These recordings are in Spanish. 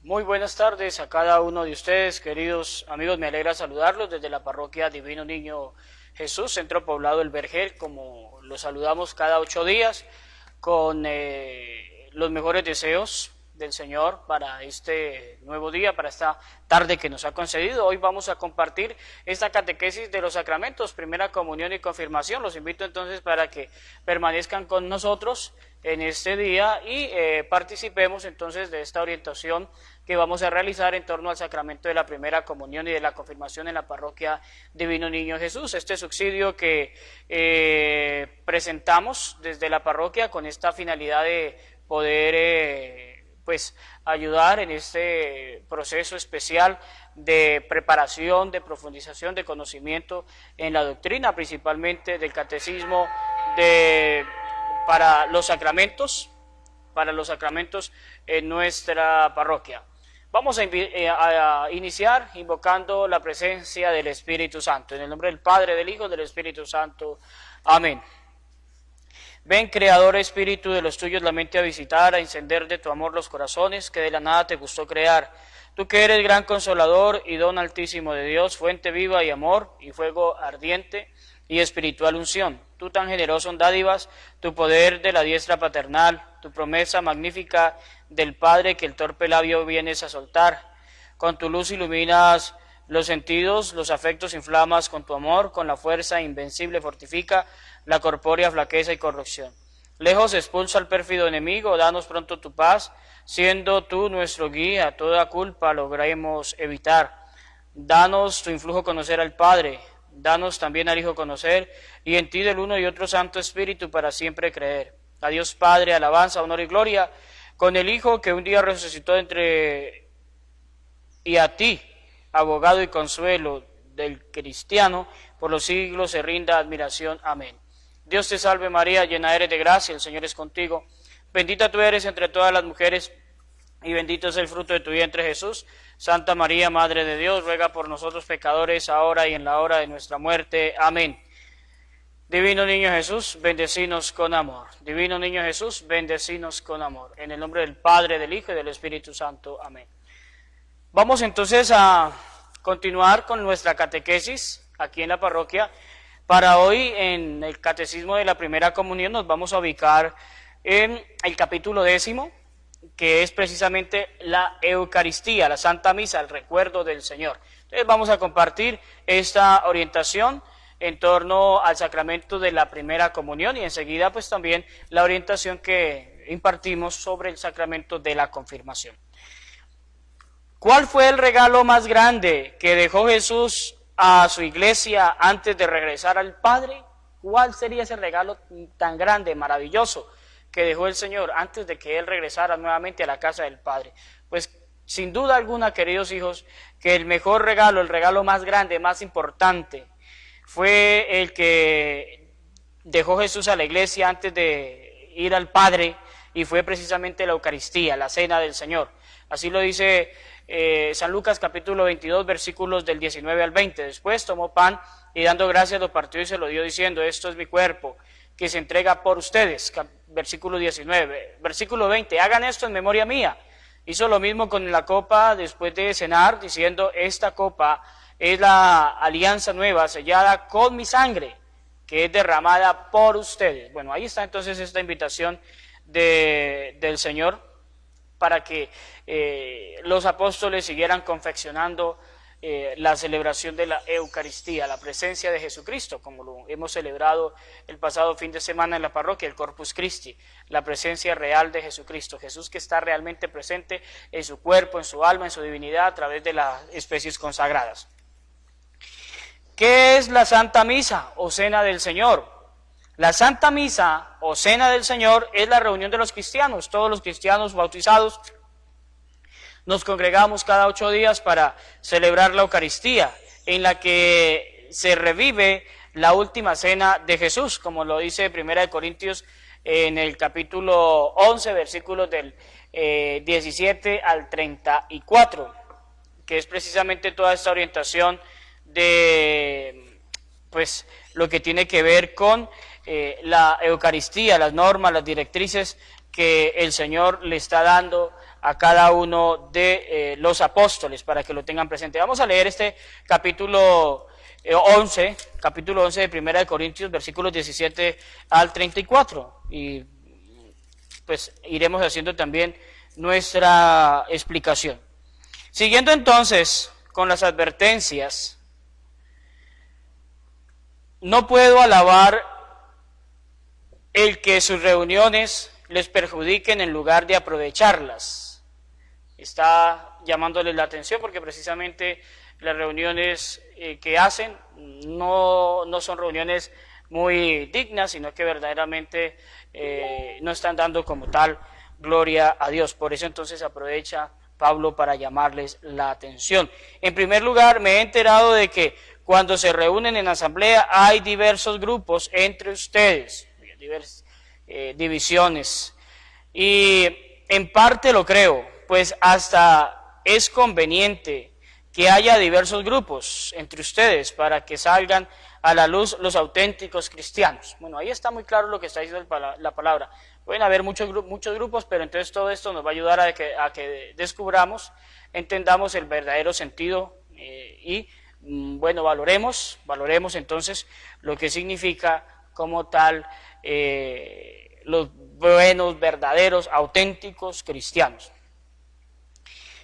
Muy buenas tardes a cada uno de ustedes, queridos amigos. Me alegra saludarlos desde la parroquia Divino Niño Jesús, Centro Poblado El Vergel, como los saludamos cada 8 días, con los mejores deseos del Señor para este nuevo día, para esta tarde que nos ha concedido. Hoy vamos a compartir esta catequesis de los sacramentos, primera comunión y confirmación. Los invito entonces para que permanezcan con nosotros en este día y participemos entonces de esta orientación que vamos a realizar en torno al sacramento de la primera comunión y de la confirmación en la parroquia Divino Niño Jesús. Este subsidio que presentamos desde la parroquia con esta finalidad de poder ayudar en este proceso especial de preparación, de profundización, de conocimiento en la doctrina, principalmente del catecismo para los sacramentos en nuestra parroquia. Vamos a iniciar invocando la presencia del Espíritu Santo. En el nombre del Padre, del Hijo y del Espíritu Santo. Amén. Ven, Creador Espíritu de los tuyos, la mente a visitar, a encender de tu amor los corazones que de la nada te gustó crear. Tú que eres gran consolador y don altísimo de Dios, fuente viva y amor y fuego ardiente y espiritual unción. Tú tan generoso en dádivas, tu poder de la diestra paternal, tu promesa magnífica del Padre que el torpe labio vienes a soltar. Con tu luz iluminas los sentidos, los afectos inflamas con tu amor, con la fuerza invencible fortifica la corpórea flaqueza y corrupción. Lejos expulsa al pérfido enemigo, danos pronto tu paz, siendo tú nuestro guía, toda culpa logremos evitar. Danos tu influjo conocer al Padre, danos también al Hijo conocer, y en ti del uno y otro Santo Espíritu para siempre creer. A Dios Padre, alabanza, honor y gloria, con el Hijo que un día resucitó y a ti, abogado y consuelo del cristiano, por los siglos se rinda admiración. Amén. Dios te salve María, llena eres de gracia, el Señor es contigo. Bendita tú eres entre todas las mujeres, y bendito es el fruto de tu vientre Jesús. Santa María, Madre de Dios, ruega por nosotros pecadores, ahora y en la hora de nuestra muerte. Amén. Divino Niño Jesús, bendecinos con amor. Divino Niño Jesús, bendecinos con amor. En el nombre del Padre, del Hijo y del Espíritu Santo. Amén. Vamos entonces a continuar con nuestra catequesis aquí en la parroquia. Para hoy, en el Catecismo de la Primera Comunión, nos vamos a ubicar en el capítulo 10, que es precisamente la Eucaristía, la Santa Misa, el recuerdo del Señor. Entonces vamos a compartir esta orientación en torno al sacramento de la Primera Comunión y enseguida pues también la orientación que impartimos sobre el sacramento de la confirmación. ¿Cuál fue el regalo más grande que dejó Jesús a su iglesia antes de regresar al Padre? ¿Cuál sería ese regalo tan grande, maravilloso, que dejó el Señor antes de que Él regresara nuevamente a la casa del Padre? Pues sin duda alguna, queridos hijos, que el mejor regalo, el regalo más grande, más importante, fue el que dejó Jesús a la iglesia antes de ir al Padre, y fue precisamente la Eucaristía, la cena del Señor. Así lo dice San Lucas capítulo 22, versículos del 19 al 20. Después tomó pan y dando gracias lo partió y se lo dio diciendo: esto es mi cuerpo que se entrega por ustedes. Versículo 19. Versículo 20. Hagan esto en memoria mía. Hizo lo mismo con la copa después de cenar, diciendo: esta copa es la alianza nueva sellada con mi sangre, que es derramada por ustedes. Bueno, ahí está entonces esta invitación del Señor para que los apóstoles siguieran confeccionando la celebración de la Eucaristía, la presencia de Jesucristo, como lo hemos celebrado el pasado fin de semana en la parroquia, el Corpus Christi, la presencia real de Jesucristo, Jesús que está realmente presente en su cuerpo, en su alma, en su divinidad a través de las especies consagradas. ¿Qué es la Santa Misa o Cena del Señor? La Santa Misa o Cena del Señor es la reunión de los cristianos. Todos los cristianos bautizados nos congregamos cada 8 días para celebrar la Eucaristía, en la que se revive la última cena de Jesús, como lo dice 1 Corintios en el capítulo 11, versículos del 17 al 34, que es precisamente toda esta orientación de pues lo que tiene que ver con la Eucaristía, las normas, las directrices que el Señor le está dando a cada uno de los apóstoles, para que lo tengan presente. Vamos a leer este capítulo 11 de Primera de Corintios, versículos 17 al 34, y pues iremos haciendo también nuestra explicación. Siguiendo entonces con las advertencias, no puedo alabar el que sus reuniones les perjudiquen en lugar de aprovecharlas. Está llamándoles la atención porque precisamente las reuniones que hacen no son reuniones muy dignas, sino que verdaderamente no están dando como tal gloria a Dios. Por eso entonces aprovecha Pablo para llamarles la atención. En primer lugar, me he enterado de que cuando se reúnen en asamblea hay diversos grupos entre ustedes, diversas divisiones, y en parte lo creo, pues hasta es conveniente que haya diversos grupos entre ustedes para que salgan a la luz los auténticos cristianos. Bueno, ahí está muy claro lo que está diciendo la palabra. Pueden haber muchos grupos, pero entonces todo esto nos va a ayudar a que descubramos, entendamos el verdadero sentido y bueno, valoremos entonces lo que significa como tal los buenos, verdaderos, auténticos cristianos.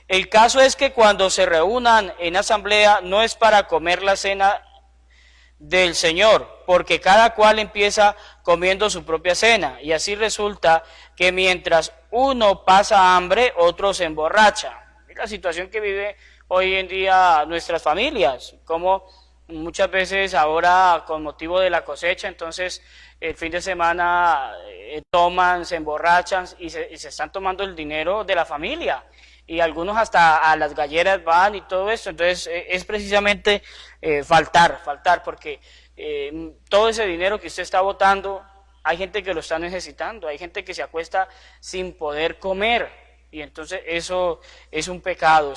El caso es que cuando se reúnan en asamblea no es para comer la cena del Señor, porque cada cual empieza comiendo su propia cena, y así resulta que mientras uno pasa hambre, otro se emborracha. Es la situación que vive hoy en día nuestras familias, como muchas veces ahora con motivo de la cosecha, entonces el fin de semana toman, se emborrachan y se están tomando el dinero de la familia, y algunos hasta a las galleras van y todo esto. Entonces es precisamente faltar, porque todo ese dinero que usted está botando, hay gente que lo está necesitando, hay gente que se acuesta sin poder comer, y entonces eso es un pecado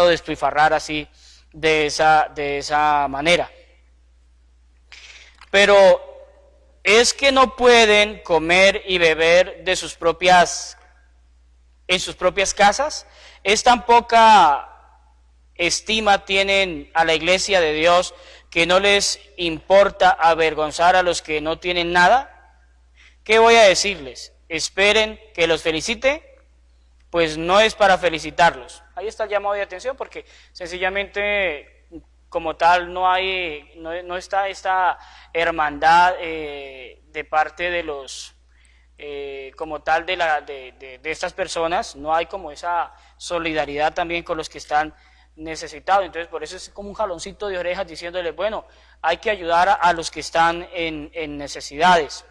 despilfarrar así de esa manera. Pero es que no pueden comer y beber en sus propias casas. Es tan poca estima tienen a la iglesia de Dios que no les importa avergonzar a los que no tienen nada. ¿Qué voy a decirles? ¿Esperen que los felicite? Pues no es para felicitarlos. Ahí está el llamado de atención, porque sencillamente como tal no está esta hermandad de parte de los como tal de estas personas. No hay como esa solidaridad también con los que están necesitados. Entonces por eso es como un jaloncito de orejas diciéndole, bueno, hay que ayudar a los que están en necesidades.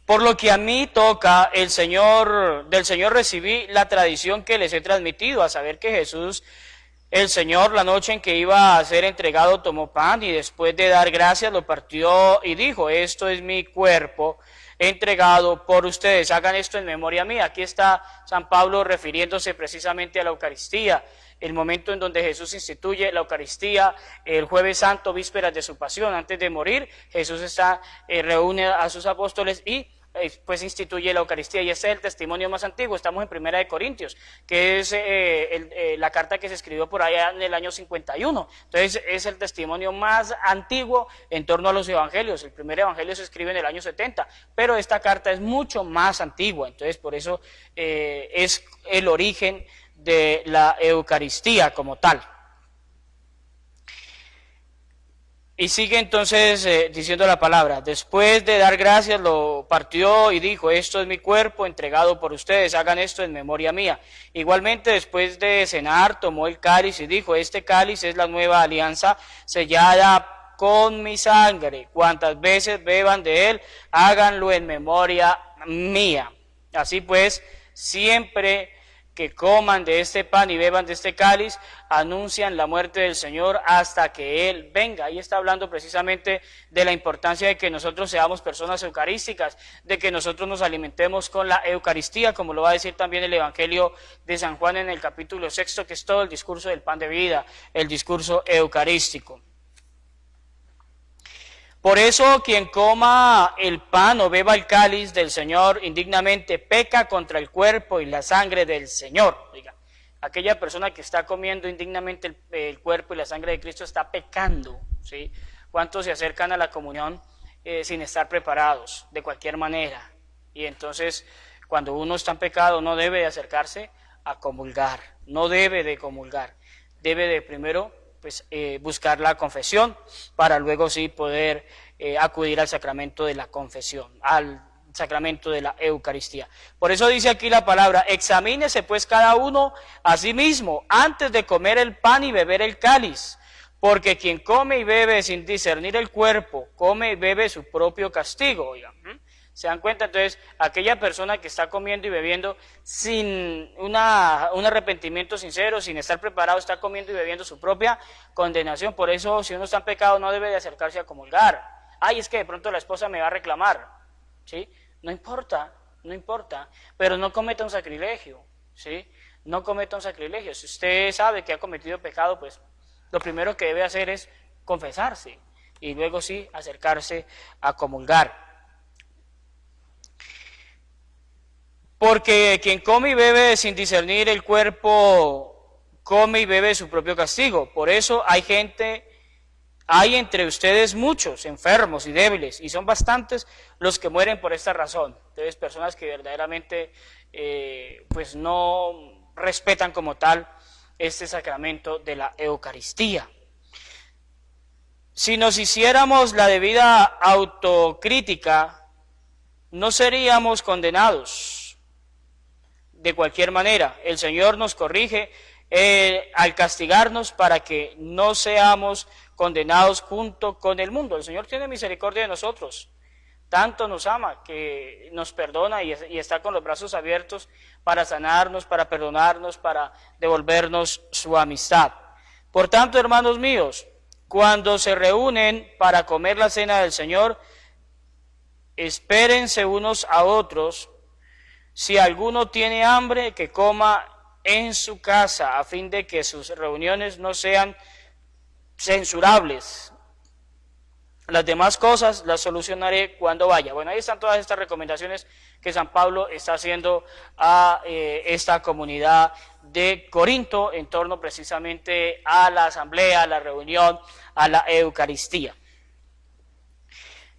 Por lo que a mí toca, del Señor recibí la tradición que les he transmitido, a saber que Jesús, el Señor, la noche en que iba a ser entregado, tomó pan y después de dar gracias lo partió y dijo, esto es mi cuerpo entregado por ustedes, hagan esto en memoria mía. Aquí está San Pablo refiriéndose precisamente a la Eucaristía, el momento en donde Jesús instituye la Eucaristía, el Jueves Santo, vísperas de su pasión, antes de morir. Jesús reúne a sus apóstoles y pues instituye la Eucaristía, y ese es el testimonio más antiguo. Estamos en Primera de Corintios, que es la carta que se escribió por allá en el año 51. Entonces es el testimonio más antiguo en torno a los evangelios. El primer evangelio se escribe en el año 70, pero esta carta es mucho más antigua. Entonces por eso es el origen de la Eucaristía como tal. Y sigue entonces diciendo la palabra, después de dar gracias lo partió y dijo, esto es mi cuerpo entregado por ustedes, hagan esto en memoria mía. Igualmente después de cenar tomó el cáliz y dijo, este cáliz es la nueva alianza sellada con mi sangre, cuantas veces beban de él, háganlo en memoria mía. Así pues, siempre que coman de este pan y beban de este cáliz, anuncian la muerte del Señor hasta que Él venga. Ahí está hablando precisamente de la importancia de que nosotros seamos personas eucarísticas, de que nosotros nos alimentemos con la Eucaristía, como lo va a decir también el Evangelio de San Juan en el capítulo 6, que es todo el discurso del pan de vida, el discurso eucarístico. Por eso quien coma el pan o beba el cáliz del Señor indignamente peca contra el cuerpo y la sangre del Señor. Oiga, aquella persona que está comiendo indignamente el cuerpo y la sangre de Cristo está pecando, ¿sí? ¿Cuántos se acercan a la comunión sin estar preparados, de cualquier manera? Y entonces, cuando uno está en pecado, no debe de acercarse a comulgar, no debe de comulgar, debe de primero buscar la confesión para luego sí poder acudir al sacramento de la confesión, al sacramento de la Eucaristía. Por eso dice aquí la palabra: examínese pues cada uno a sí mismo antes de comer el pan y beber el cáliz, porque quien come y bebe sin discernir el cuerpo, come y bebe su propio castigo. Oigan, ¿se dan cuenta? Entonces, aquella persona que está comiendo y bebiendo sin un arrepentimiento sincero, sin estar preparado, está comiendo y bebiendo su propia condenación. Por eso, si uno está en pecado, no debe de acercarse a comulgar. Ay, es que de pronto la esposa me va a reclamar, ¿sí? No importa, pero no cometa un sacrilegio, ¿sí? No cometa un sacrilegio. Si usted sabe que ha cometido pecado, pues lo primero que debe hacer es confesarse y luego sí acercarse a comulgar. Porque quien come y bebe sin discernir el cuerpo, come y bebe su propio castigo. Por eso hay entre ustedes muchos enfermos y débiles, y son bastantes los que mueren por esta razón. Entonces, personas que verdaderamente pues no respetan como tal este sacramento de la Eucaristía. Si nos hiciéramos la debida autocrítica, no seríamos condenados de cualquier manera. El Señor nos corrige al castigarnos para que no seamos condenados junto con el mundo. El Señor tiene misericordia de nosotros, tanto nos ama que nos perdona y está con los brazos abiertos para sanarnos, para perdonarnos, para devolvernos su amistad. Por tanto, hermanos míos, cuando se reúnen para comer la cena del Señor, espérense unos a otros. Si alguno tiene hambre, que coma en su casa, a fin de que sus reuniones no sean censurables. Las demás cosas las solucionaré cuando vaya. Bueno, ahí están todas estas recomendaciones que San Pablo está haciendo a esta comunidad de Corinto en torno precisamente a la asamblea, a la reunión, a la Eucaristía.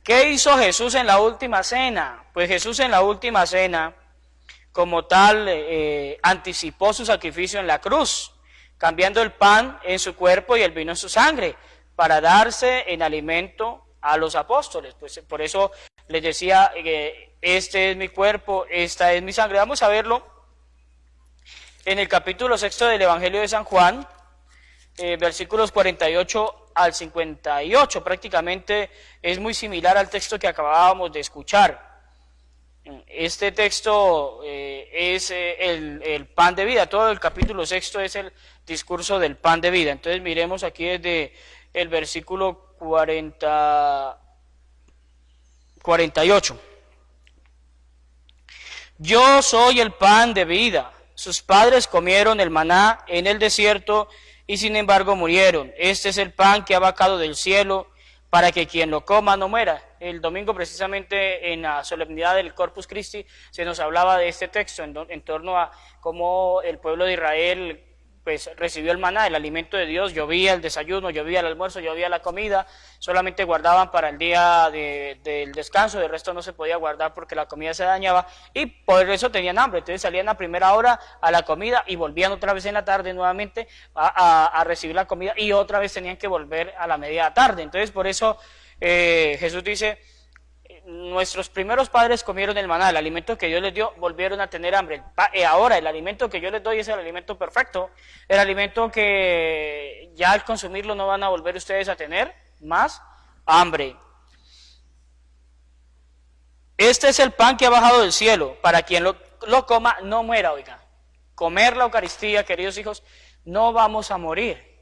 ¿Qué hizo Jesús en la última cena? Pues Jesús en la última cena, como tal, anticipó su sacrificio en la cruz, cambiando el pan en su cuerpo y el vino en su sangre, para darse en alimento a los apóstoles. Pues por eso les decía que este es mi cuerpo, esta es mi sangre. Vamos a verlo en el capítulo 6 del Evangelio de San Juan, versículos 48 al 58. Prácticamente es muy similar al texto que acabábamos de escuchar. Este texto es el pan de vida. Todo el capítulo 6 es el discurso del pan de vida. Entonces miremos aquí desde el versículo 48. Yo soy el pan de vida. Sus padres comieron el maná en el desierto y sin embargo murieron. Este es el pan que ha bajado del cielo para que quien lo coma no muera. El domingo precisamente en la solemnidad del Corpus Christi se nos hablaba de este texto en torno a cómo el pueblo de Israel pues recibió el maná, el alimento de Dios. Llovía el desayuno, llovía el almuerzo, llovía la comida, solamente guardaban para el día del descanso, del resto no se podía guardar porque la comida se dañaba y por eso tenían hambre. Entonces salían a primera hora a la comida y volvían otra vez en la tarde nuevamente a recibir la comida y otra vez tenían que volver a la media tarde. Entonces por eso Jesús dice: nuestros primeros padres comieron el maná, el alimento que Dios les dio, volvieron a tener hambre. Ahora el alimento que yo les doy es el alimento perfecto, el alimento que ya al consumirlo no van a volver ustedes a tener más hambre. Este es el pan que ha bajado del cielo, para quien lo coma no muera. Oiga, comer la Eucaristía, queridos hijos, no vamos a morir.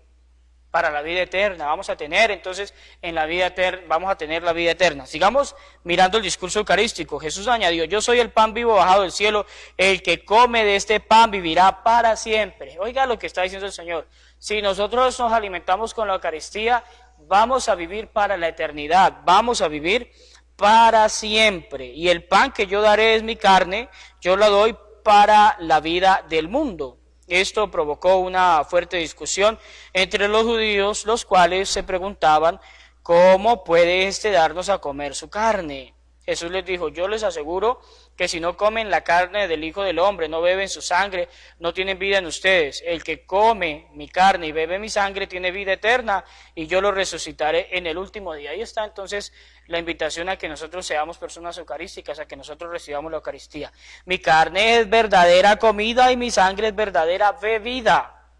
Para la vida eterna, vamos a tener entonces en la vida eterna, vamos a tener la vida eterna. Sigamos mirando el discurso eucarístico. Jesús añadió: yo soy el pan vivo bajado del cielo, el que come de este pan vivirá para siempre. Oiga lo que está diciendo el Señor: si nosotros nos alimentamos con la Eucaristía, vamos a vivir para la eternidad, vamos a vivir para siempre. Y el pan que yo daré es mi carne, yo la doy para la vida del mundo. Esto provocó una fuerte discusión entre los judíos, los cuales se preguntaban, ¿cómo puede darnos a comer su carne? Jesús les dijo, yo les aseguro que si no comen la carne del Hijo del Hombre, no beben su sangre, no tienen vida en ustedes. El que come mi carne y bebe mi sangre tiene vida eterna, y yo lo resucitaré en el último día. Ahí está entonces la invitación a que nosotros seamos personas eucarísticas, a que nosotros recibamos la Eucaristía. Mi carne es verdadera comida y mi sangre es verdadera bebida.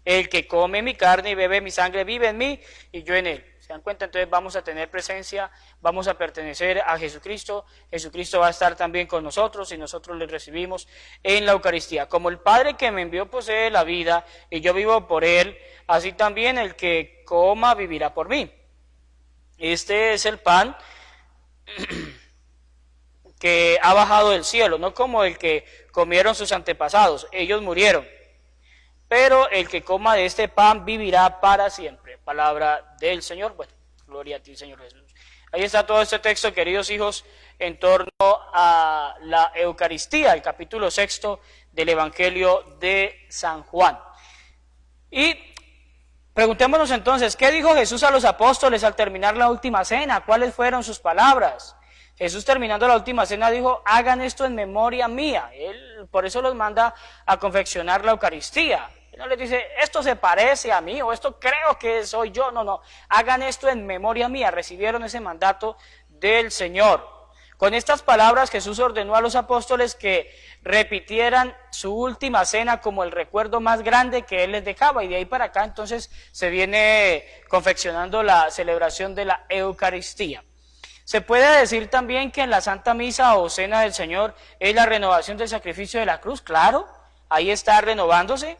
El que come mi carne y bebe mi sangre vive en mí y yo en él. ¿Se dan cuenta? Entonces vamos a tener presencia, vamos a pertenecer a Jesucristo, Jesucristo va a estar también con nosotros y nosotros le recibimos en la Eucaristía. Como el Padre que me envió posee la vida y yo vivo por él, así también el que coma vivirá por mí. Este es el pan que ha bajado del cielo, no como el que comieron sus antepasados, ellos murieron. Pero el que coma de este pan vivirá para siempre. Palabra del Señor. Bueno, gloria a ti, Señor Jesús. Ahí está todo este texto, queridos hijos, en torno a la Eucaristía, el capítulo 6 del Evangelio de San Juan. Y preguntémonos entonces, ¿qué dijo Jesús a los apóstoles al terminar la última cena? ¿Cuáles fueron sus palabras? Jesús, terminando la última cena, dijo, hagan esto en memoria mía. Él por eso los manda a confeccionar la Eucaristía. Él no les dice, esto se parece a mí, o esto creo que soy yo. No, hagan esto en memoria mía. Recibieron ese mandato del Señor. Con estas palabras Jesús ordenó a los apóstoles que repitieran su última cena como el recuerdo más grande que Él les dejaba, y de ahí para acá entonces se viene confeccionando la celebración de la Eucaristía. Se puede decir también que en la Santa Misa o Cena del Señor es la renovación del sacrificio de la cruz, claro, ahí está renovándose.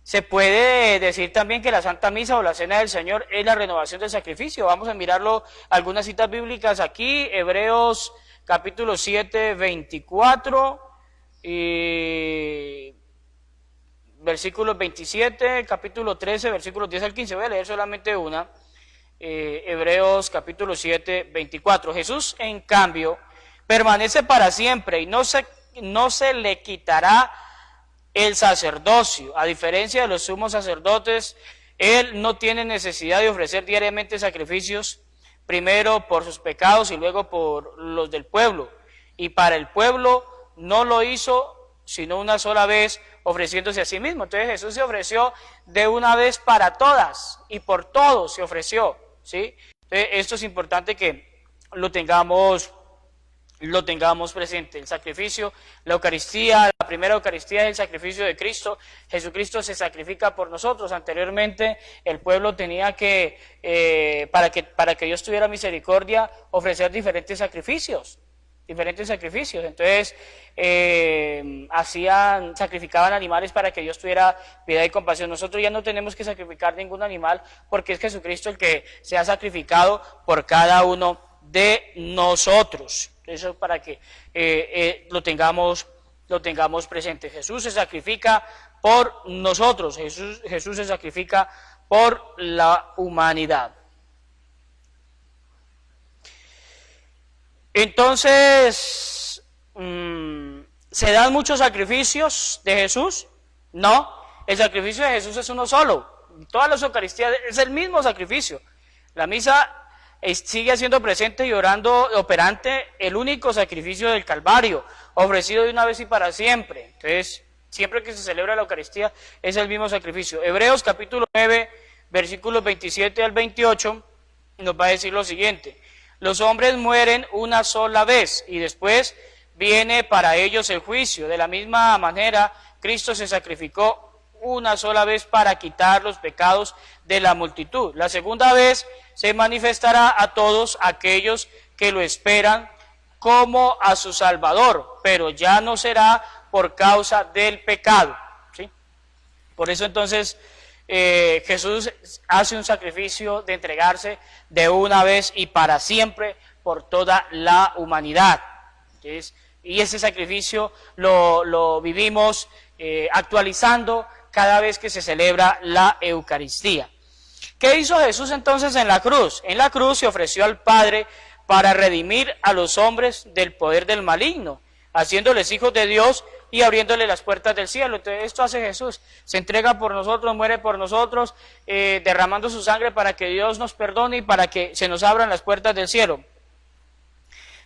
Se puede decir también que la Santa Misa o la Cena del Señor es la renovación del sacrificio. Vamos a mirarlo, algunas citas bíblicas aquí, Hebreos capítulo 7, 24, y versículos 27, capítulo 13, versículos 10 al 15, voy a leer solamente una. Hebreos capítulo 7, 24. Jesús, en cambio, permanece para siempre y no se le quitará el sacerdocio. A diferencia de los sumos sacerdotes, Él no tiene necesidad de ofrecer diariamente sacrificios, primero por sus pecados y luego por los del pueblo. Y para el pueblo no lo hizo sino una sola vez, ofreciéndose a sí mismo. Entonces Jesús se ofreció de una vez para todas y por todos se ofreció, ¿sí? Entonces esto es importante que lo tengamos presente. El sacrificio, la Eucaristía, la primera Eucaristía es el sacrificio de Cristo. Jesucristo se sacrifica por nosotros. Anteriormente el pueblo tenía que, para que Dios tuviera misericordia, ofrecer diferentes sacrificios. Entonces sacrificaban animales para que Dios tuviera piedad y compasión. Nosotros ya no tenemos que sacrificar ningún animal, porque es Jesucristo el que se ha sacrificado por cada uno de nosotros. Eso para que lo tengamos presente. Jesús se sacrifica por nosotros, Jesús se sacrifica por la humanidad. Entonces, ¿se dan muchos sacrificios de Jesús? No, el sacrificio de Jesús es uno solo. Todas las Eucaristías es el mismo sacrificio. La misa sigue siendo presente y operante el único sacrificio del Calvario, ofrecido de una vez y para siempre. Entonces, siempre que se celebra la Eucaristía es el mismo sacrificio. Hebreos capítulo 9, versículos 27 al 28, nos va a decir lo siguiente: los hombres mueren una sola vez y después viene para ellos el juicio. De la misma manera, Cristo se sacrificó una sola vez para quitar los pecados de la multitud. La segunda vez se manifestará a todos aquellos que lo esperan como a su Salvador, pero ya no será por causa del pecado, ¿sí? Por eso entonces Jesús hace un sacrificio de entregarse de una vez y para siempre por toda la humanidad. ¿Sí? Y ese sacrificio lo vivimos actualizando cada vez que se celebra la Eucaristía. ¿Qué hizo Jesús entonces en la cruz? En la cruz se ofreció al Padre para redimir a los hombres del poder del maligno, haciéndoles hijos de Dios y abriéndole las puertas del cielo. Entonces esto hace Jesús, se entrega por nosotros, muere por nosotros, derramando su sangre para que Dios nos perdone y para que se nos abran las puertas del cielo.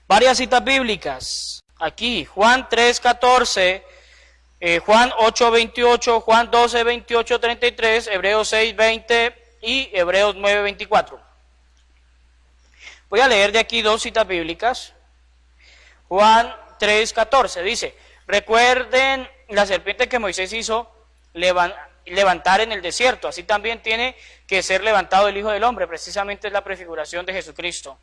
Varias citas bíblicas, aquí, Juan 3:14, Juan 8:28, Juan 12:28, 33, Hebreos 6:20 y Hebreos 9:24. Voy a leer de aquí dos citas bíblicas. Juan 3:14 dice: recuerden la serpiente que Moisés hizo levantar en el desierto, así también tiene que ser levantado el Hijo del Hombre. Precisamente es la prefiguración de Jesucristo.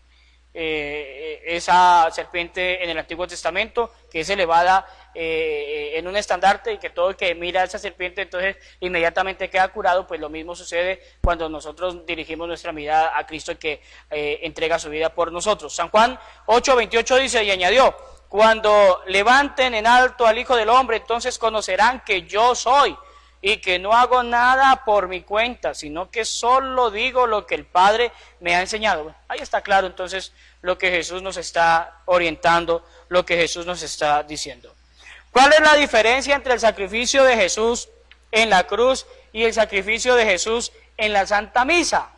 Esa serpiente en el Antiguo Testamento que es elevada en un estandarte, y que todo el que mira a esa serpiente entonces inmediatamente queda curado. Pues lo mismo sucede cuando nosotros dirigimos nuestra mirada a Cristo, que entrega su vida por nosotros. San Juan 8:28 dice, y añadió: cuando levanten en alto al Hijo del Hombre, entonces conocerán que yo soy, y que no hago nada por mi cuenta, sino que solo digo lo que el Padre me ha enseñado. Bueno, ahí está claro entonces lo que Jesús nos está orientando, lo que Jesús nos está diciendo. ¿Cuál es la diferencia entre el sacrificio de Jesús en la cruz y el sacrificio de Jesús en la Santa Misa?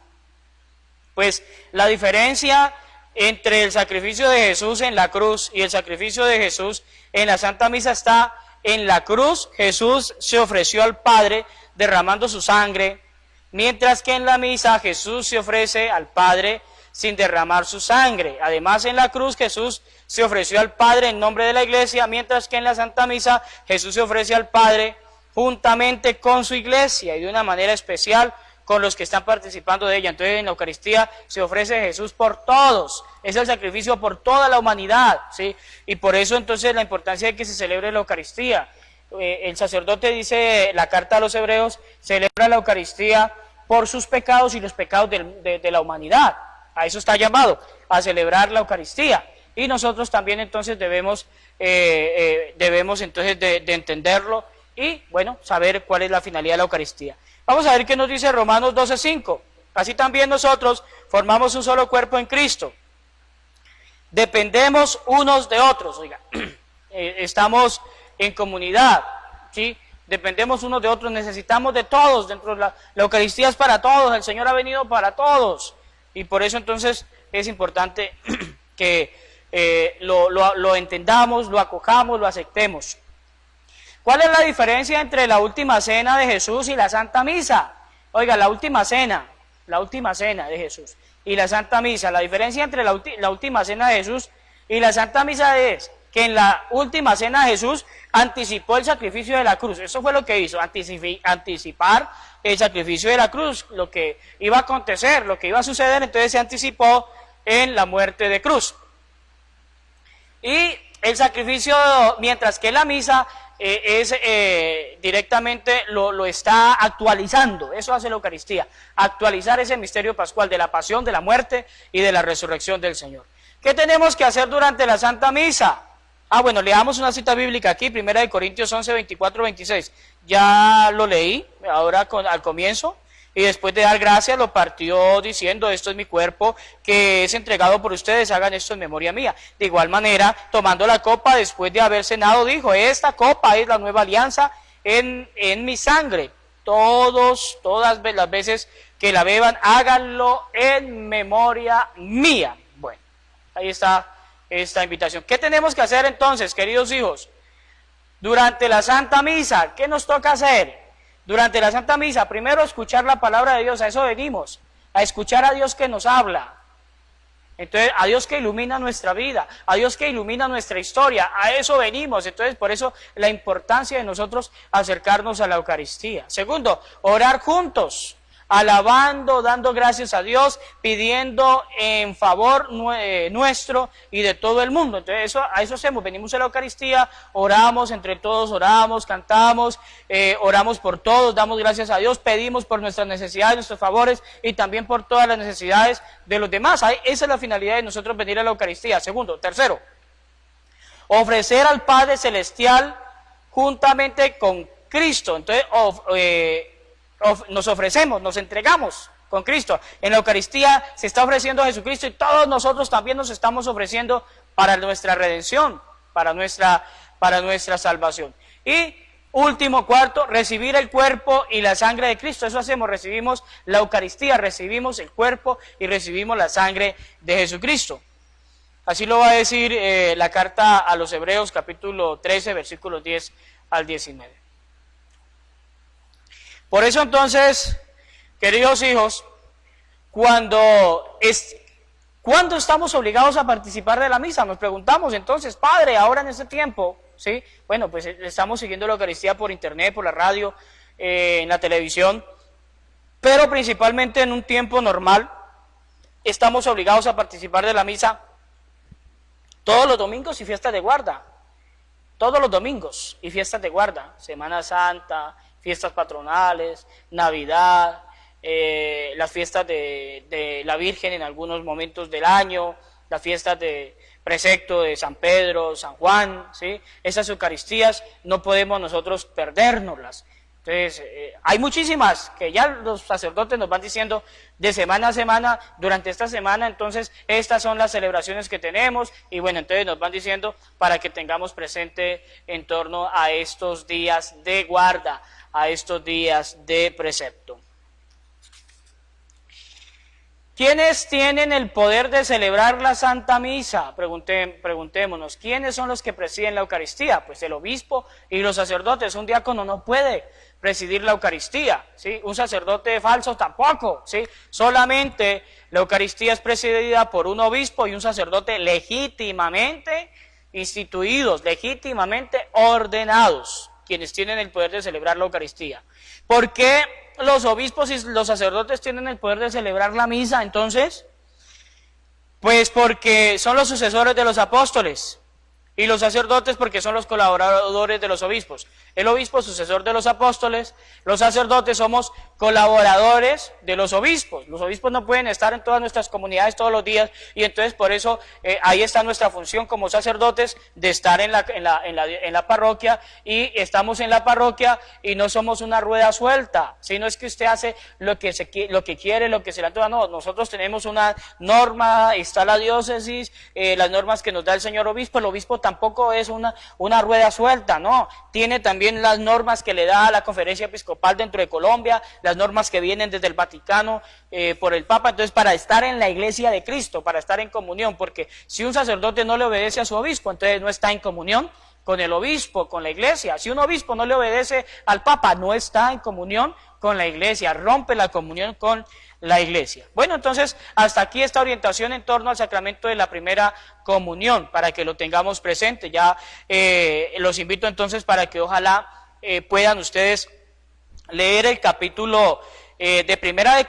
Pues la diferencia entre el sacrificio de Jesús en la cruz y el sacrificio de Jesús en la Santa Misa está: en la cruz Jesús se ofreció al Padre derramando su sangre, mientras que en la misa Jesús se ofrece al Padre sin derramar su sangre. Además, en la cruz Jesús se ofreció al Padre en nombre de la Iglesia, mientras que en la Santa Misa Jesús se ofrece al Padre juntamente con su Iglesia y de una manera especial con los que están participando de ella. Entonces, en la Eucaristía se ofrece Jesús por todos, es el sacrificio por toda la humanidad, ¿sí? Y por eso entonces la importancia de que se celebre la Eucaristía. El sacerdote dice, la carta a los Hebreos, celebra la Eucaristía por sus pecados y los pecados de la humanidad. A eso está llamado, a celebrar la Eucaristía. Y nosotros también entonces debemos entonces de entenderlo y, bueno, saber cuál es la finalidad de la Eucaristía. Vamos a ver qué nos dice Romanos 12:5. Así también nosotros formamos un solo cuerpo en Cristo. Dependemos unos de otros. Oiga, estamos en comunidad, ¿sí? Dependemos unos de otros, necesitamos de todos. Dentro de la Eucaristía es para todos, el Señor ha venido para todos. Y por eso entonces es importante que lo entendamos, lo acojamos, lo aceptemos. ¿Cuál es la diferencia entre la última cena de Jesús y la Santa Misa? Oiga, la última cena de Jesús y la Santa Misa, la diferencia entre la última cena de Jesús y la Santa Misa es que en la última cena de Jesús anticipó el sacrificio de la cruz. Eso fue lo que hizo, anticipar el sacrificio de la cruz, lo que iba a acontecer, lo que iba a suceder. Entonces se anticipó en la muerte de cruz. Y el sacrificio, mientras que la misa directamente lo está actualizando. Eso hace la Eucaristía, actualizar ese misterio pascual de la pasión, de la muerte y de la resurrección del Señor. ¿Qué tenemos que hacer durante la Santa Misa? Bueno, leamos una cita bíblica aquí, 1 Corintios 11, 24, 26. Ya lo leí ahora al comienzo. Y después de dar gracias lo partió diciendo: esto es mi cuerpo que es entregado por ustedes, hagan esto en memoria mía. De igual manera, tomando la copa después de haber cenado, dijo: esta copa es la nueva alianza en mi sangre. Todas las veces que la beban, háganlo en memoria mía. Bueno, ahí está esta invitación. ¿Qué tenemos que hacer entonces, queridos hijos? Durante la Santa Misa, ¿qué nos toca hacer? Durante la Santa Misa, primero escuchar la palabra de Dios, a eso venimos, a escuchar a Dios que nos habla. Entonces, a Dios que ilumina nuestra vida, a Dios que ilumina nuestra historia, a eso venimos. Entonces, por eso la importancia de nosotros acercarnos a la Eucaristía. Segundo, orar juntos, alabando, dando gracias a Dios, pidiendo en favor nuestro y de todo el mundo. Entonces a eso hacemos, venimos a la Eucaristía, oramos entre todos, oramos, cantamos, oramos por todos, damos gracias a Dios, pedimos por nuestras necesidades, nuestros favores y también por todas las necesidades de los demás. Esa es la finalidad de nosotros venir a la Eucaristía. Segundo, tercero, ofrecer al Padre Celestial juntamente con Cristo. Entonces nos ofrecemos, nos entregamos con Cristo. En la Eucaristía se está ofreciendo a Jesucristo y todos nosotros también nos estamos ofreciendo para nuestra redención, para nuestra salvación. Y último, cuarto, recibir el cuerpo y la sangre de Cristo. Eso hacemos, recibimos la Eucaristía, recibimos el cuerpo y recibimos la sangre de Jesucristo. Así lo va a decir la carta a los Hebreos, capítulo 13, versículos 10 al 19. Por eso entonces, queridos hijos, ¿cuándo estamos obligados a participar de la misa? Nos preguntamos entonces, Padre, ahora en este tiempo, ¿sí? Bueno, pues estamos siguiendo la Eucaristía por internet, por la radio, en la televisión, pero principalmente en un tiempo normal, estamos obligados a participar de la misa todos los domingos y fiestas de guarda, todos los domingos y fiestas de guarda, Semana Santa, fiestas patronales, Navidad, las fiestas de la Virgen en algunos momentos del año, las fiestas de precepto de San Pedro, San Juan, ¿sí? Esas Eucaristías no podemos nosotros perdérnoslas. Entonces, hay muchísimas que ya los sacerdotes nos van diciendo de semana a semana, durante esta semana, entonces, estas son las celebraciones que tenemos, y bueno, entonces nos van diciendo para que tengamos presente en torno a estos días de guarda, a estos días de precepto. ¿Quiénes tienen el poder de celebrar la Santa Misa? Preguntémonos, ¿quiénes son los que presiden la Eucaristía? Pues el obispo y los sacerdotes. Un diácono no puede presidir la Eucaristía, ¿sí? Un sacerdote falso tampoco, ¿sí? Solamente la Eucaristía es presidida por un obispo y un sacerdote legítimamente instituidos, legítimamente ordenados, quienes tienen el poder de celebrar la Eucaristía. ¿Por qué los obispos y los sacerdotes tienen el poder de celebrar la misa entonces? Pues porque son los sucesores de los apóstoles, y los sacerdotes porque son los colaboradores de los obispos. El obispo sucesor de los apóstoles, los sacerdotes somos colaboradores de los obispos. Los obispos no pueden estar en todas nuestras comunidades todos los días, y entonces por eso ahí está nuestra función como sacerdotes de estar en la parroquia, y estamos en la parroquia y no somos una rueda suelta, si no es que usted hace lo que quiere, lo que se le antoja. No, nosotros tenemos una norma, está la diócesis, las normas que nos da el señor obispo. El obispo tampoco es una rueda suelta, no, tiene también las normas que le da la Conferencia Episcopal dentro de Colombia, las normas que vienen desde el Vaticano por el Papa. Entonces, para estar en la Iglesia de Cristo, para estar en comunión, porque si un sacerdote no le obedece a su obispo, entonces no está en comunión con el obispo, con la Iglesia. Si un obispo no le obedece al Papa, no está en comunión con la Iglesia, rompe la comunión con la Iglesia. Bueno, entonces, hasta aquí esta orientación en torno al sacramento de la primera comunión, para que lo tengamos presente. Ya los invito entonces para que ojalá puedan ustedes leer el capítulo de Primera de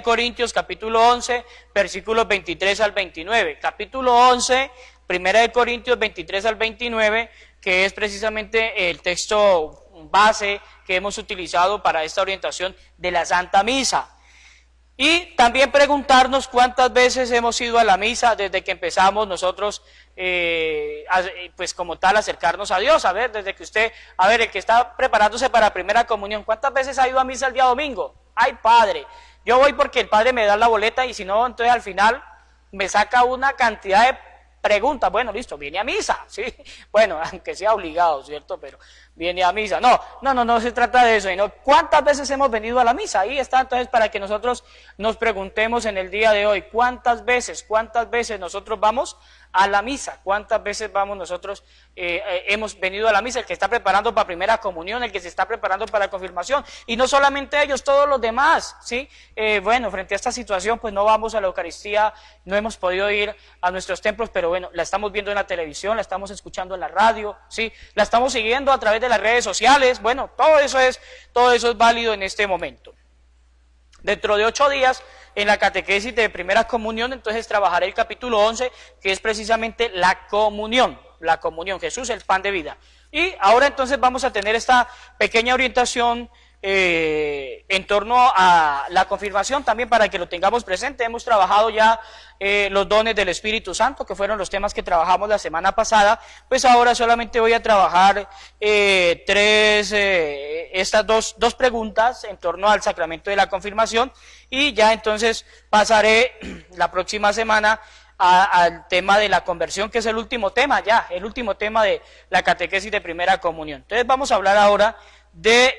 Corintios capítulo 11, versículos 23 al 29. Capítulo 11, Primera de Corintios 23 al 29, que es precisamente el texto base que hemos utilizado para esta orientación de la Santa Misa. Y también preguntarnos cuántas veces hemos ido a la misa desde que empezamos nosotros, pues como tal, acercarnos a Dios. A ver, desde que usted, el que está preparándose para primera comunión, ¿cuántas veces ha ido a misa el día domingo? Ay, padre, yo voy porque el padre me da la boleta, y si no, entonces al final me saca una cantidad de preguntas. Bueno, listo, viene a misa, ¿sí? Bueno, aunque sea obligado, ¿cierto? Pero viene a misa. No se trata de eso, sino cuántas veces hemos venido a la misa. Ahí está, entonces, para que nosotros nos preguntemos en el día de hoy, ¿cuántas veces nosotros vamos a la misa? ¿Cuántas veces nosotros hemos venido a la misa? El que está preparando para primera comunión, el que se está preparando para la confirmación, y no solamente ellos, todos los demás, ¿sí? Bueno, frente a esta situación, pues no vamos a la Eucaristía, no hemos podido ir a nuestros templos, pero bueno, la estamos viendo en la televisión, la estamos escuchando en la radio, ¿sí? La estamos siguiendo a través de las redes sociales. Bueno, todo eso es válido en este momento. Dentro de 8 días, en la catequesis de primera comunión, entonces trabajaré el capítulo 11, que es precisamente la comunión, Jesús el pan de vida. Y ahora entonces vamos a tener esta pequeña orientación en torno a la confirmación, también para que lo tengamos presente. Hemos trabajado ya los dones del Espíritu Santo, que fueron los temas que trabajamos la semana pasada. Pues ahora solamente voy a trabajar estas dos preguntas en torno al sacramento de la confirmación, y ya entonces pasaré la próxima semana al tema de la conversión, que es el último tema de la catequesis de primera comunión. Entonces vamos a hablar ahora de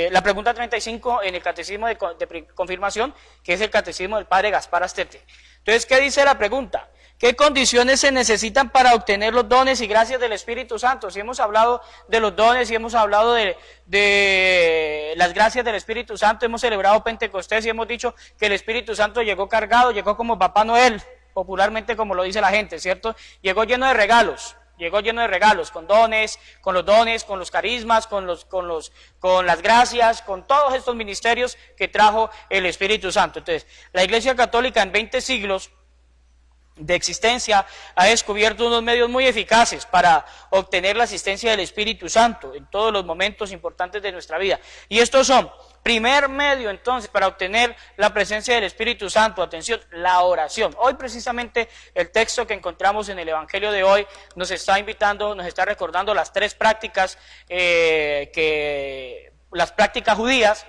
la pregunta 35 en el catecismo de confirmación, que es el catecismo del padre Gaspar Astete. Entonces, ¿qué dice la pregunta? ¿Qué condiciones se necesitan para obtener los dones y gracias del Espíritu Santo? Si hemos hablado de los dones y hemos hablado de las gracias del Espíritu Santo, hemos celebrado Pentecostés y hemos dicho que el Espíritu Santo llegó cargado, llegó como Papá Noel, popularmente como lo dice la gente, ¿cierto? Llegó lleno de regalos, con dones, con los carismas, con las gracias, con todos estos ministerios que trajo el Espíritu Santo. Entonces, la Iglesia Católica en 20 siglos de existencia ha descubierto unos medios muy eficaces para obtener la asistencia del Espíritu Santo en todos los momentos importantes de nuestra vida. Y estos son, primer medio entonces para obtener la presencia del Espíritu Santo, atención, la oración. Hoy precisamente el texto que encontramos en el Evangelio de hoy nos está recordando las tres prácticas, las prácticas judías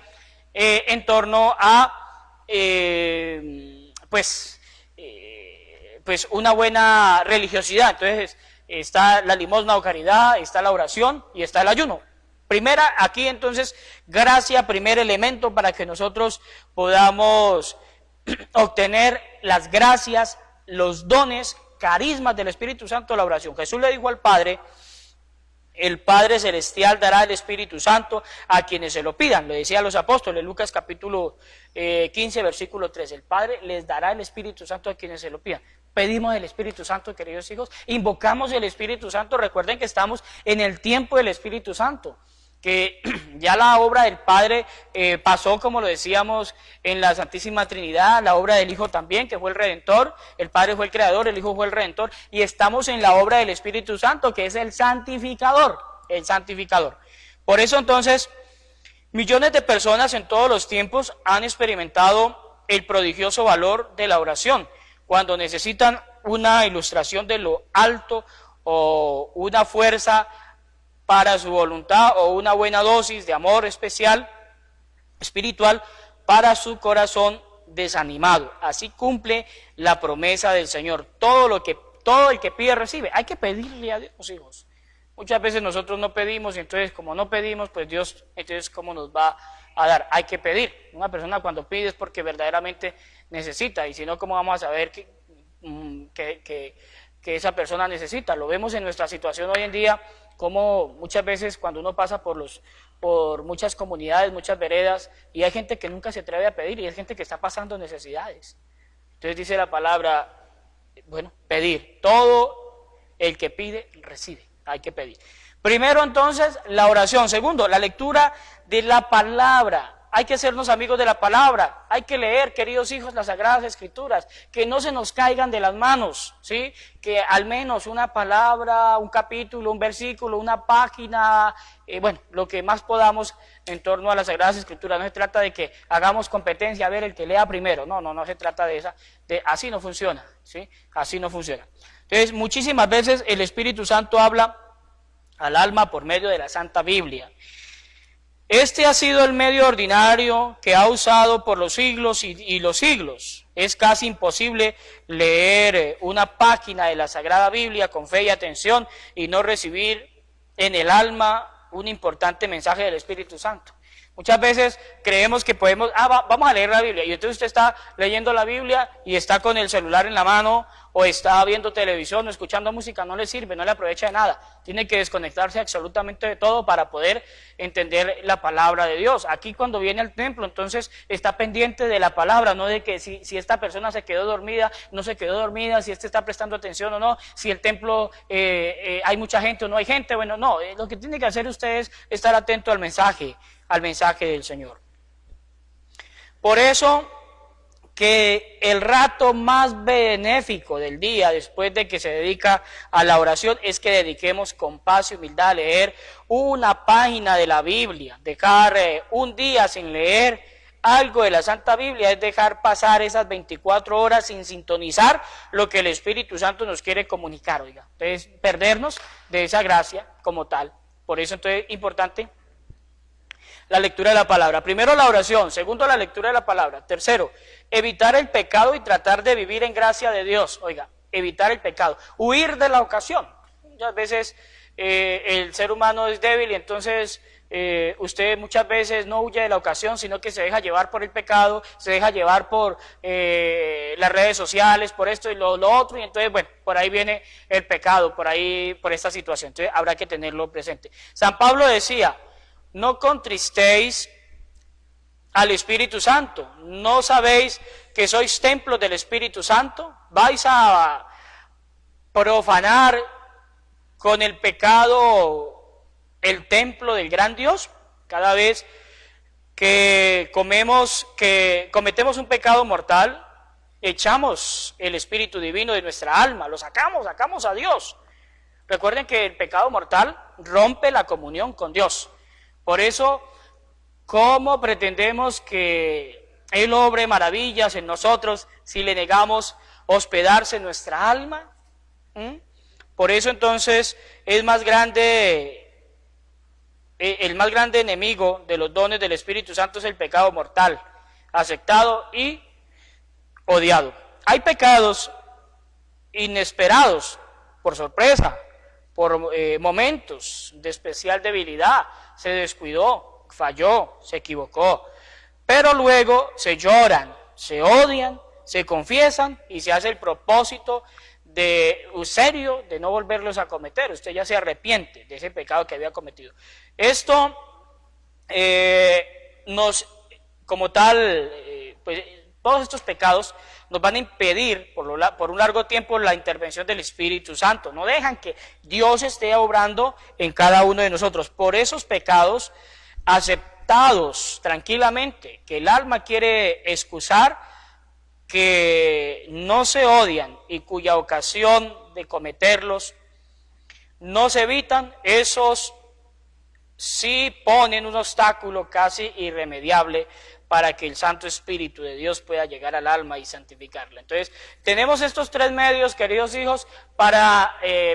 en torno a, pues una buena religiosidad. Entonces está la limosna o caridad, está la oración y está el ayuno. Primera, aquí entonces, gracia, primer elemento para que nosotros podamos obtener las gracias, los dones, carismas del Espíritu Santo, la oración. Jesús le dijo al Padre: el Padre Celestial dará el Espíritu Santo a quienes se lo pidan. Le decía a los apóstoles, Lucas capítulo 15, versículo 3, el Padre les dará el Espíritu Santo a quienes se lo pidan. Pedimos el Espíritu Santo, queridos hijos, invocamos el Espíritu Santo. Recuerden que estamos en el tiempo del Espíritu Santo, que ya la obra del Padre pasó, como lo decíamos, en la Santísima Trinidad, la obra del Hijo también, que fue el Redentor. El Padre fue el Creador, el Hijo fue el Redentor, y estamos en la obra del Espíritu Santo, que es el santificador, Por eso entonces, millones de personas en todos los tiempos han experimentado el prodigioso valor de la oración, cuando necesitan una ilustración de lo alto o una fuerza para su voluntad o una buena dosis de amor especial, espiritual, para su corazón desanimado. Así cumple la promesa del Señor. Todo el que pide recibe. Hay que pedirle a Dios, hijos. Muchas veces nosotros no pedimos, y entonces como no pedimos, pues Dios, entonces ¿cómo nos va a dar? Hay que pedir. Una persona cuando pide es porque verdaderamente necesita, y si no, ¿cómo vamos a saber que esa persona necesita? Lo vemos en nuestra situación hoy en día, como muchas veces cuando uno pasa por muchas comunidades, muchas veredas, y hay gente que nunca se atreve a pedir, y hay gente que está pasando necesidades. Entonces dice la palabra, pedir. Todo el que pide, recibe. Hay que pedir. Primero entonces, la oración. Segundo, la lectura de la palabra. Hay que hacernos amigos de la palabra. Hay que leer, queridos hijos, las Sagradas Escrituras. Que no se nos caigan de las manos, ¿sí? Que al menos una palabra, un capítulo, un versículo, una página, lo que más podamos en torno a las Sagradas Escrituras. No se trata de que hagamos competencia a ver el que lea primero. No se trata de esa. Así no funciona, ¿sí? Así no funciona. Entonces, muchísimas veces el Espíritu Santo habla al alma por medio de la Santa Biblia. Este ha sido el medio ordinario que ha usado por los siglos y los siglos. Es casi imposible leer una página de la Sagrada Biblia con fe y atención y no recibir en el alma un importante mensaje del Espíritu Santo. Muchas veces creemos que podemos, vamos a leer la Biblia, y entonces usted está leyendo la Biblia y está con el celular en la mano, o está viendo televisión o escuchando música. No le sirve, no le aprovecha de nada. Tiene que desconectarse absolutamente de todo para poder entender la palabra de Dios. Aquí cuando viene al templo, entonces está pendiente de la palabra, no de que si esta persona se quedó dormida, no se quedó dormida, si está prestando atención o no, si el templo hay mucha gente o no hay gente. Lo que tiene que hacer usted es estar atento al mensaje del Señor. Por eso que el rato más benéfico del día, después de que se dedica a la oración, es que dediquemos con paz y humildad a leer una página de la Biblia. Dejar un día sin leer algo de la Santa Biblia es dejar pasar esas 24 horas sin sintonizar lo que el Espíritu Santo nos quiere comunicar, oiga. Entonces, perdernos de esa gracia como tal. Por eso, entonces, es importante la lectura de la palabra. Primero, la oración. Segundo, la lectura de la palabra. Tercero, evitar el pecado y tratar de vivir en gracia de Dios. Oiga, evitar el pecado. Huir de la ocasión. Muchas veces el ser humano es débil y entonces usted muchas veces no huye de la ocasión, sino que se deja llevar por el pecado, se deja llevar por las redes sociales, por esto y lo otro, y entonces, bueno, por ahí viene el pecado, por esta situación. Entonces habrá que tenerlo presente. San Pablo decía: no contristéis al Espíritu Santo. ¿No sabéis que sois templos del Espíritu Santo? ¿Vais a profanar con el pecado el templo del gran Dios? Cada vez que cometemos un pecado mortal, echamos el Espíritu Divino de nuestra alma, lo sacamos a Dios. Recuerden que el pecado mortal rompe la comunión con Dios. Por eso, ¿cómo pretendemos que Él obre maravillas en nosotros si le negamos hospedarse en nuestra alma? Por eso entonces el más grande enemigo de los dones del Espíritu Santo es el pecado mortal, aceptado y odiado. Hay pecados inesperados, por sorpresa, por momentos de especial debilidad, se descuidó, falló, se equivocó, pero luego se lloran, se odian, se confiesan y se hace el propósito serio de no volverlos a cometer. Usted ya se arrepiente de ese pecado que había cometido. Esto como tal, pues todos estos pecados nos van a impedir por un largo tiempo la intervención del Espíritu Santo. No dejan que Dios esté obrando en cada uno de nosotros. Por esos pecados aceptados tranquilamente, que el alma quiere excusar, que no se odian y cuya ocasión de cometerlos no se evitan, esos sí ponen un obstáculo casi irremediable para que el Santo Espíritu de Dios pueda llegar al alma y santificarla. Entonces, tenemos estos tres medios, queridos hijos, para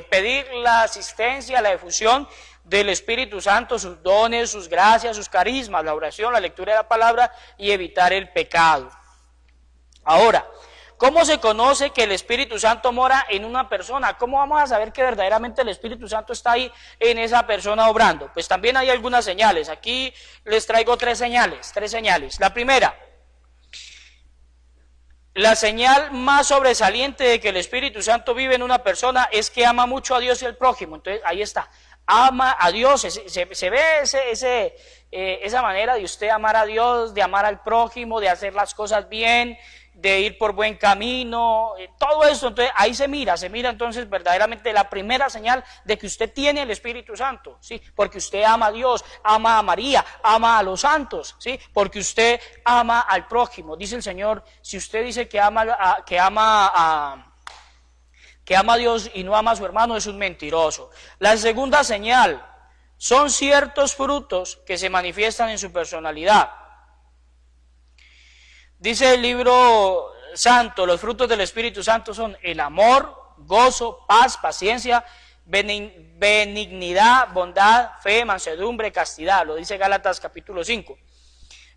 pedir la asistencia, la efusión del Espíritu Santo, sus dones, sus gracias, sus carismas, la oración, la lectura de la palabra y evitar el pecado. Ahora, ¿cómo se conoce que el Espíritu Santo mora en una persona? ¿Cómo vamos a saber que verdaderamente el Espíritu Santo está ahí en esa persona obrando? Pues también hay algunas señales. Aquí les traigo tres señales. La primera, la señal más sobresaliente de que el Espíritu Santo vive en una persona es que ama mucho a Dios y al prójimo. Entonces, ahí está. Ama a Dios, se ve esa manera de usted amar a Dios, de amar al prójimo, de hacer las cosas bien, de ir por buen camino, todo eso. Entonces ahí se mira entonces verdaderamente la primera señal de que usted tiene el Espíritu Santo, ¿sí? Porque usted ama a Dios, ama a María, ama a los santos, ¿sí? Porque usted ama al prójimo. Dice el Señor, si usted dice que ama a Dios y no ama a su hermano, es un mentiroso. La segunda señal son ciertos frutos que se manifiestan en su personalidad. Dice el libro santo, los frutos del Espíritu Santo son el amor, gozo, paz, paciencia, benignidad, bondad, fe, mansedumbre, castidad. Lo dice Gálatas capítulo 5.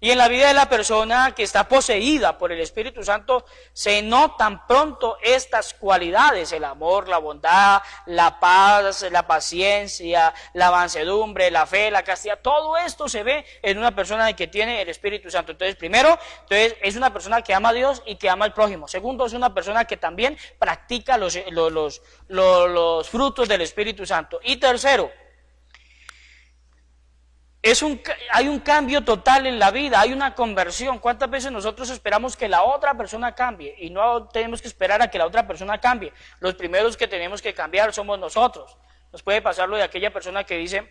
Y en la vida de la persona que está poseída por el Espíritu Santo se notan pronto estas cualidades: el amor, la bondad, la paz, la paciencia, la mansedumbre, la fe, la castidad. Todo esto se ve en una persona que tiene el Espíritu Santo. Entonces, primero, es una persona que ama a Dios y que ama al prójimo. Segundo, es una persona que también practica los frutos del Espíritu Santo. Y tercero, hay un cambio total en la vida, hay una conversión. ¿Cuántas veces nosotros esperamos que la otra persona cambie? Y no tenemos que esperar a que la otra persona cambie. Los primeros que tenemos que cambiar somos nosotros. Nos puede pasar lo de aquella persona que dice,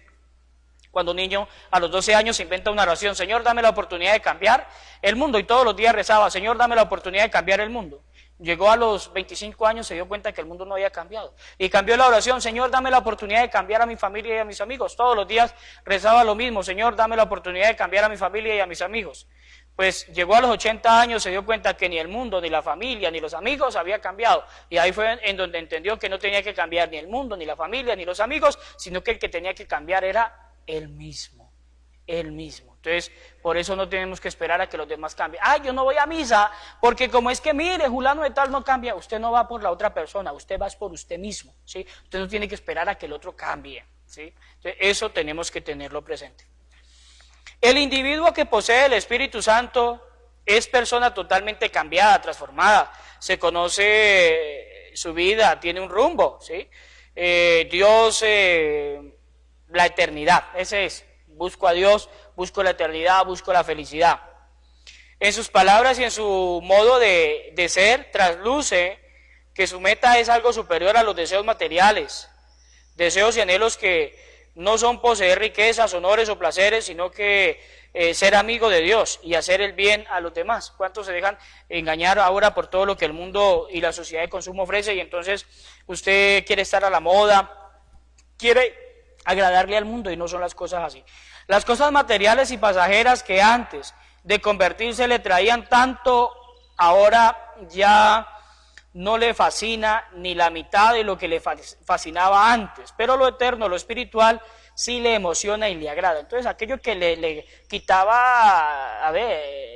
Cuando un niño a los 12 años se inventa una oración, Señor, dame la oportunidad de cambiar el mundo, y todos los días rezaba, Señor, dame la oportunidad de cambiar el mundo. Llegó a los 25 años, se dio cuenta que el mundo no había cambiado, y cambió la oración, Señor, dame la oportunidad de cambiar a mi familia y a mis amigos. Todos los días rezaba lo mismo, Señor, dame la oportunidad de cambiar a mi familia y a mis amigos. Pues llegó a los 80 años, se dio cuenta que ni el mundo, ni la familia, ni los amigos había cambiado, y ahí fue en donde entendió que no tenía que cambiar ni el mundo, ni la familia, ni los amigos, sino que el que tenía que cambiar era él mismo, él mismo. Entonces, por eso no tenemos que esperar a que los demás cambien. Ay, yo no voy a misa, porque como es que mire, fulano de tal no cambia. Usted no va por la otra persona, usted va por usted mismo, ¿sí? Usted no tiene que esperar a que el otro cambie, ¿sí? Entonces, eso tenemos que tenerlo presente. El individuo que posee el Espíritu Santo es persona totalmente cambiada, transformada. Se conoce su vida, tiene un rumbo, ¿sí? Dios, la eternidad, ese es. Busco a Dios, busco la eternidad, busco la felicidad. En sus palabras y en su modo de ser, trasluce que su meta es algo superior a los deseos materiales, deseos y anhelos que no son poseer riquezas, honores o placeres, sino que ser amigo de Dios y hacer el bien a los demás. ¿Cuántos se dejan engañar ahora por todo lo que el mundo y la sociedad de consumo ofrece? Y entonces usted quiere estar a la moda, quiere agradarle al mundo, y no son las cosas así. Las cosas materiales y pasajeras que antes de convertirse le traían tanto, ahora ya no le fascina ni la mitad de lo que le fascinaba antes, pero lo eterno, lo espiritual, sí le emociona y le agrada. Entonces aquello que le quitaba,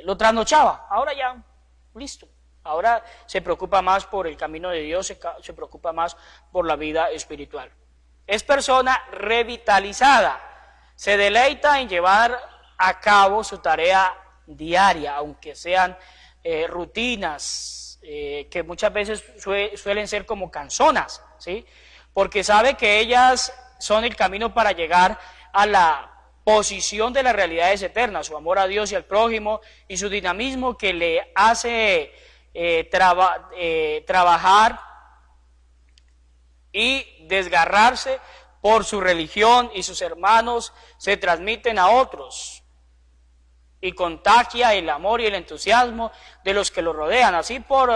lo trasnochaba, ahora ya, listo. Ahora se preocupa más por el camino de Dios, se preocupa más por la vida espiritual. Es persona revitalizada, se deleita en llevar a cabo su tarea diaria, aunque sean rutinas que muchas veces suelen ser como canzonas, ¿sí? Porque sabe que ellas son el camino para llegar a la posición de las realidades eternas, su amor a Dios y al prójimo, y su dinamismo que le hace trabajar y desgarrarse por su religión, y sus hermanos se transmiten a otros y contagia el amor y el entusiasmo de los que lo rodean. Así por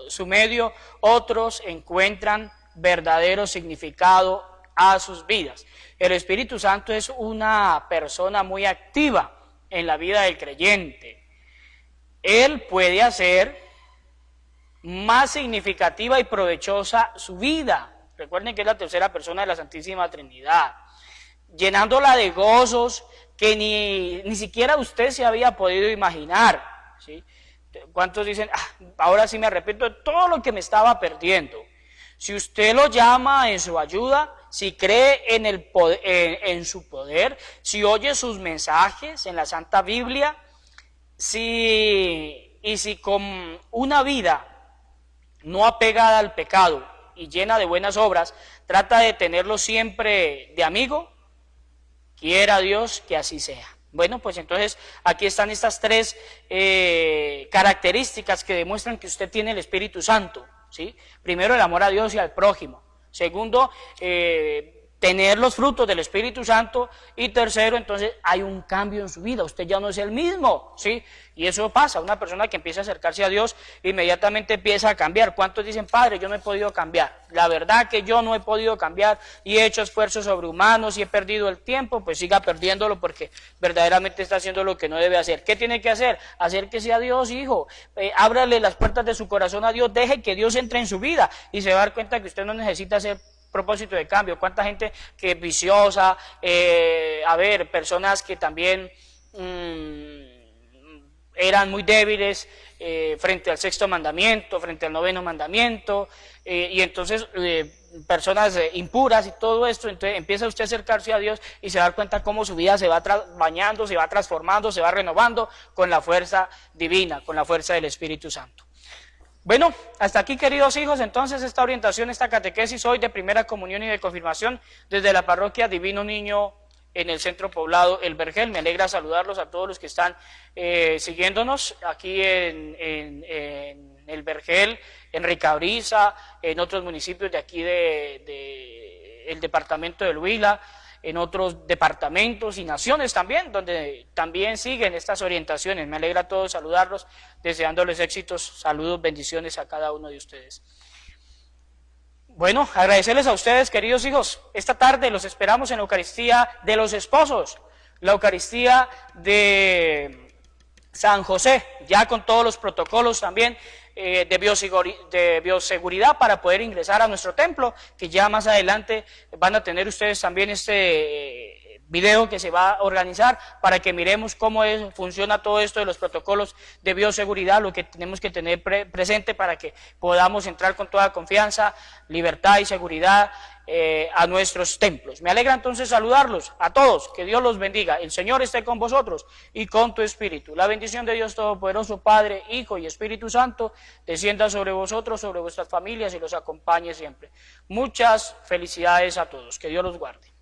su medio otros encuentran verdadero significado a sus vidas. El Espíritu Santo es una persona muy activa en la vida del creyente. Él puede hacer más significativa y provechosa su vida. Recuerden que es la tercera persona de la Santísima Trinidad, llenándola de gozos que ni siquiera usted se había podido imaginar, ¿sí? ¿Cuántos dicen, ahora sí me arrepiento de todo lo que me estaba perdiendo? Si usted lo llama en su ayuda, si cree en el poder, en su poder, si oye sus mensajes en la Santa Biblia, si con una vida no apegada al pecado y llena de buenas obras, trata de tenerlo siempre de amigo, quiera Dios que así sea. Bueno, pues entonces aquí están estas tres características que demuestran que usted tiene el Espíritu Santo, ¿sí? Primero, el amor a Dios y al prójimo. Segundo, tener los frutos del Espíritu Santo. Y tercero, entonces hay un cambio en su vida, usted ya no es el mismo, ¿sí? Y eso pasa, una persona que empieza a acercarse a Dios inmediatamente empieza a cambiar. ¿Cuántos dicen, Padre, yo no he podido cambiar? La verdad que yo no he podido cambiar y he hecho esfuerzos sobrehumanos y he perdido el tiempo. Pues siga perdiéndolo, porque verdaderamente está haciendo lo que no debe hacer. ¿Qué tiene que hacer? Acérquese a Dios, hijo, ábrale las puertas de su corazón a Dios, deje que Dios entre en su vida y se va a dar cuenta que usted no necesita hacer propósito de cambio. ¿Cuánta gente que es viciosa, personas que también eran muy débiles frente al sexto mandamiento, frente al noveno mandamiento, y entonces personas impuras y todo esto? Entonces empieza usted a acercarse a Dios y se va a dar cuenta cómo su vida se va bañando, se va transformando, se va renovando con la fuerza divina, con la fuerza del Espíritu Santo. Bueno, hasta aquí, queridos hijos, entonces esta orientación, esta catequesis hoy de primera comunión y de confirmación desde la parroquia Divino Niño en el centro poblado El Vergel. Me alegra saludarlos a todos los que están siguiéndonos aquí en El Vergel, en Ricabrisa, en otros municipios de aquí el departamento del Huila, en otros departamentos y naciones también, donde también siguen estas orientaciones. Me alegra a todos saludarlos, deseándoles éxitos, saludos, bendiciones a cada uno de ustedes. Bueno, agradecerles a ustedes, queridos hijos. Esta tarde los esperamos en la Eucaristía de los esposos, la Eucaristía de San José, ya con todos los protocolos también de bioseguridad para poder ingresar a nuestro templo, que ya más adelante van a tener ustedes también este video que se va a organizar para que miremos cómo funciona todo esto de los protocolos de bioseguridad, lo que tenemos que tener presente para que podamos entrar con toda confianza, libertad y seguridad a nuestros templos. Me alegra entonces saludarlos a todos, que Dios los bendiga, el Señor esté con vosotros y con tu espíritu. La bendición de Dios Todopoderoso, Padre, Hijo y Espíritu Santo, descienda sobre vosotros, sobre vuestras familias y los acompañe siempre. Muchas felicidades a todos, que Dios los guarde.